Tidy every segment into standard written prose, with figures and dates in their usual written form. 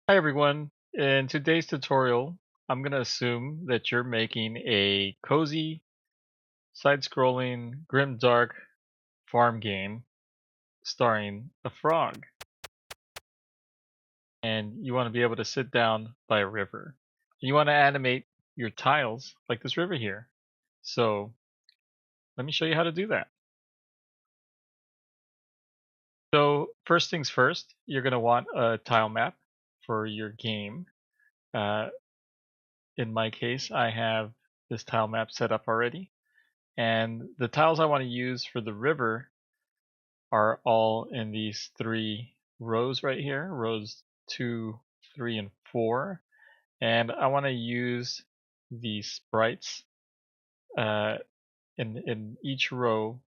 Hi everyone. In today's tutorial, I'm going to assume that you're making a cozy, side-scrolling, grim-dark farm game starring a frog. And you want to be able to sit down by a river. You want to animate your tiles like this river here. So let me show you how to do that. So first things first, you're going to want a tile map for your game. Uh, in my case, I have this tile map set up already. And the tiles I want to use for the river are all in these three rows right here, rows 2, 3, and 4. And I want to use these sprites uh, in each row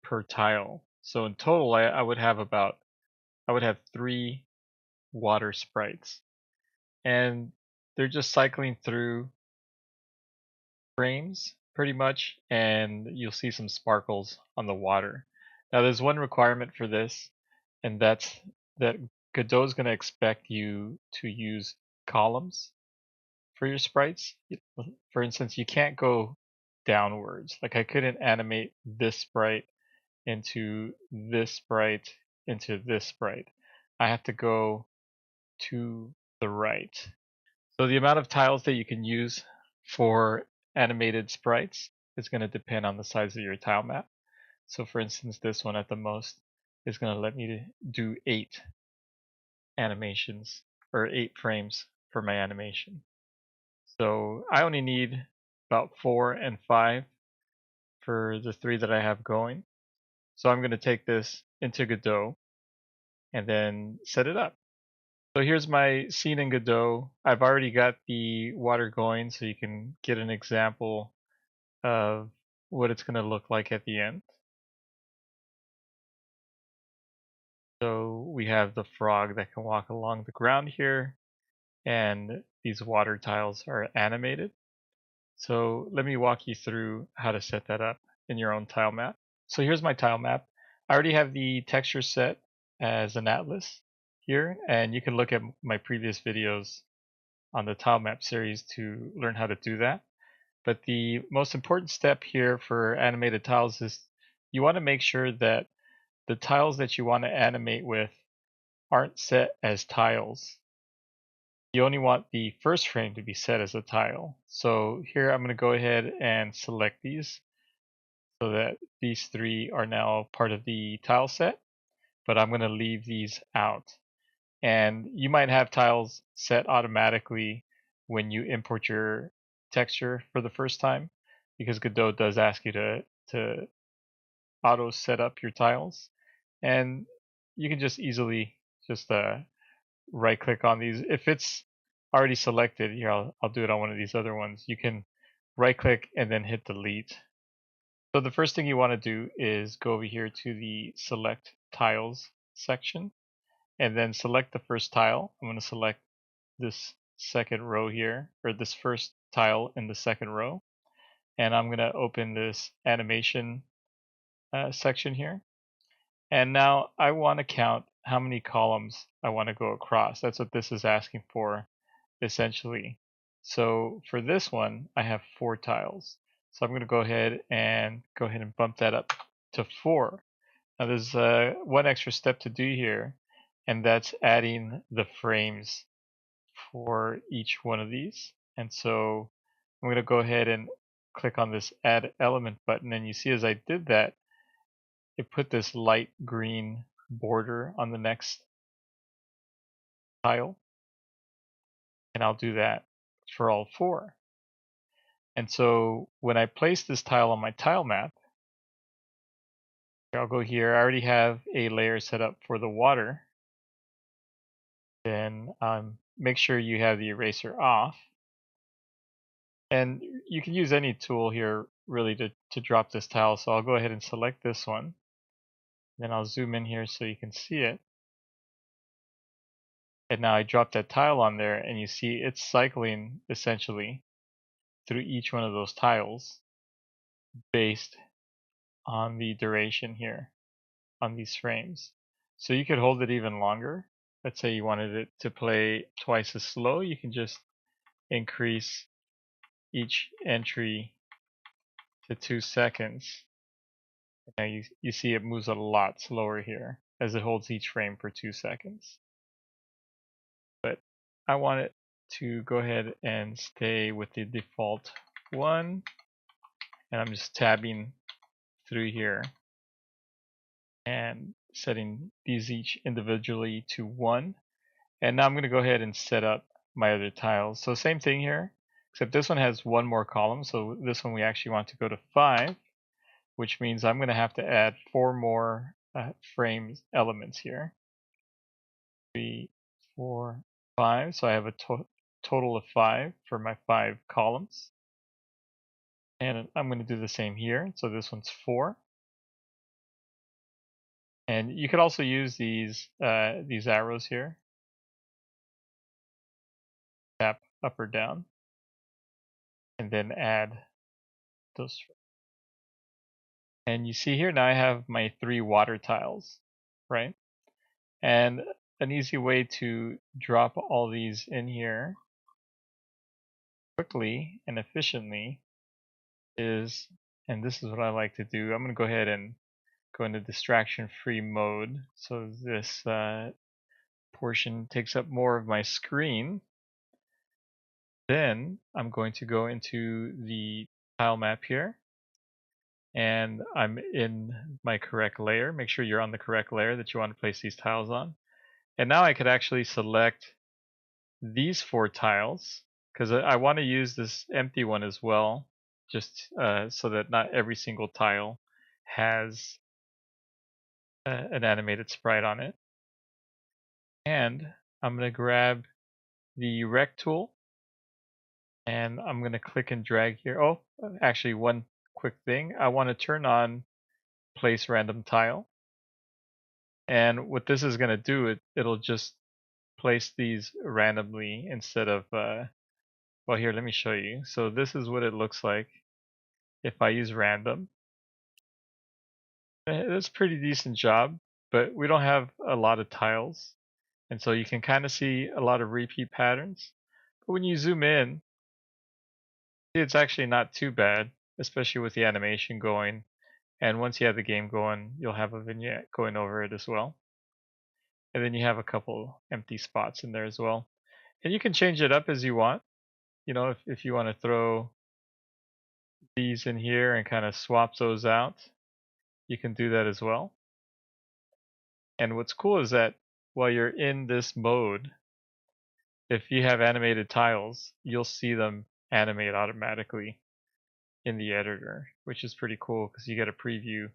per tile. So in total, I would have I would have 3 water sprites. And they're just cycling through frames pretty much, and you'll see some sparkles on the water. Now there's one requirement for this, and that's that Godot is going to expect you to use columns for your sprites. For instance, you can't go downwards. Like I couldn't animate this sprite into this sprite into this sprite. I have to go to the right. So the amount of tiles that you can use for animated sprites is going to depend on the size of your tile map. So for instance, this one at the most is going to let me do 8 animations or 8 frames for my animation. So I only need about 4 and 5 for the 3 that I have going. So I'm going to take this into Godot and then set it up. So here's my scene in Godot. I've already got the water going so you can get an example of what it's going to look like at the end. So we have the frog that can walk along the ground here, and these water tiles are animated. So let me walk you through how to set that up in your own tile map. So here's my tile map. I already have the texture set as an atlas here, and you can look at my previous videos on the tile map series to learn how to do that. But the most important step here for animated tiles is you want to make sure that the tiles that you want to animate with aren't set as tiles. You only want the first frame to be set as a tile. So here I'm going to go ahead and select these so that these 3 are now part of the tile set, but I'm going to leave these out. And you might have tiles set automatically when you import your texture for the first time, because Godot does ask you to auto set up your tiles. And you can just easily just right click on these. If it's already selected, here I'll do it on one of these other ones. You can right click and then hit delete. So the first thing you want to do is go over here to the select tiles section and then select the first tile. I'm going to select this second row here, or this first tile in the second row. And I'm going to open this animation section here. And now I want to count how many columns I want to go across. That's what this is asking for, essentially. So for this one, I have 4 tiles. So I'm going to go ahead and bump that up to 4. Now there's one extra step to do here, and that's adding the frames for each one of these. And so I'm going to go ahead and click on this add element button, and you see as I did that, it put this light green border on the next tile, and I'll do that for all 4. And so when I place this tile on my tile map, I'll go here. I already have a layer set up for the water. Then make sure you have the eraser off. And you can use any tool here really to drop this tile. So I'll go ahead and select this one. Then I'll zoom in here so you can see it. And now I drop that tile on there, and you see it's cycling essentially through each one of those tiles based on the duration here on these frames. So you could hold it even longer let's say you wanted it to play twice as slow, you can just increase each entry to 2 seconds. Now you see it moves a lot slower here as it holds each frame for 2 seconds. But I want it to go ahead and stay with the default 1. And I'm just tabbing through here and setting these each individually to 1. And now I'm going to go ahead and set up my other tiles. So same thing here, except this one has one more column. So this one we actually want to go to 5, which means I'm going to have to add 4 more frames elements here. 3, 4, 5. So I have a total of 5 for my 5 columns. And I'm going to do the same here. So this one's 4. And you could also use these arrows here. Tap up or down, and then add those. And you see here now I have my 3 water tiles, right? And an easy way to drop all these in here quickly and efficiently is, and this is what I like to do, I'm going to go ahead and go into distraction-free mode. So this portion takes up more of my screen. Then I'm going to go into the tile map here, and I'm in my correct layer. Make sure you're on the correct layer that you want to place these tiles on. And now I could actually select these 4 tiles, because I want to use this empty one as well, just so that not every single tile has an animated sprite on it. And I'm going to grab the rect tool, and I'm going to click and drag here. Oh, actually one quick thing. I want to turn on place random tile. And what this is going to do, it'll just place these randomly instead of, well, here, let me show you. So this is what it looks like if I use random. It's a pretty decent job, but we don't have a lot of tiles. And so you can kind of see a lot of repeat patterns. But when you zoom in, it's actually not too bad, especially with the animation going. And once you have the game going, you'll have a vignette going over it as well. And then you have a couple empty spots in there as well. And you can change it up as you want. You know, if you want to throw these in here and kind of swap those out, you can do that as well. And what's cool is that while you're in this mode, if you have animated tiles, you'll see them animate automatically in the editor, which is pretty cool because you get a preview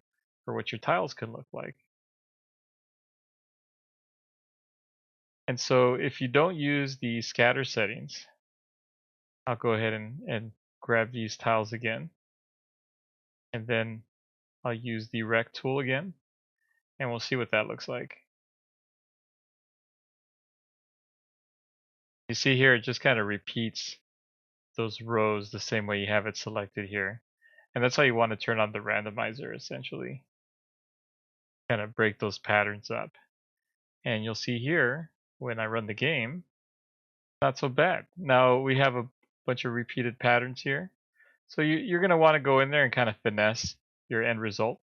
for what your tiles can look like. And so if you don't use the scatter settings, I'll go ahead and grab these tiles again. And then I'll use the rect tool again, and we'll see what that looks like. You see here, it just kind of repeats those rows the same way you have it selected here. And that's how you want to turn on the randomizer, essentially. Kind of break those patterns up. And you'll see here, when I run the game, not so bad. Now we have a bunch of repeated patterns here. So you're going to want to go in there and kind of finesse your end result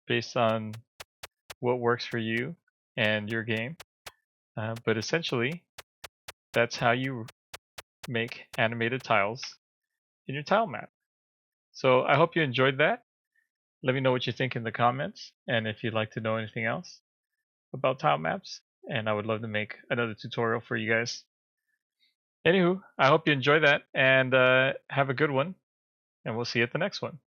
based on what works for you and your game. But essentially, that's how you make animated tiles in your tile map. So I hope you enjoyed that. Let me know what you think in the comments, and if you'd like to know anything else about tile maps, and I would love to make another tutorial for you guys. Anywho, I hope you enjoy that, and have a good one, and we'll see you at the next one.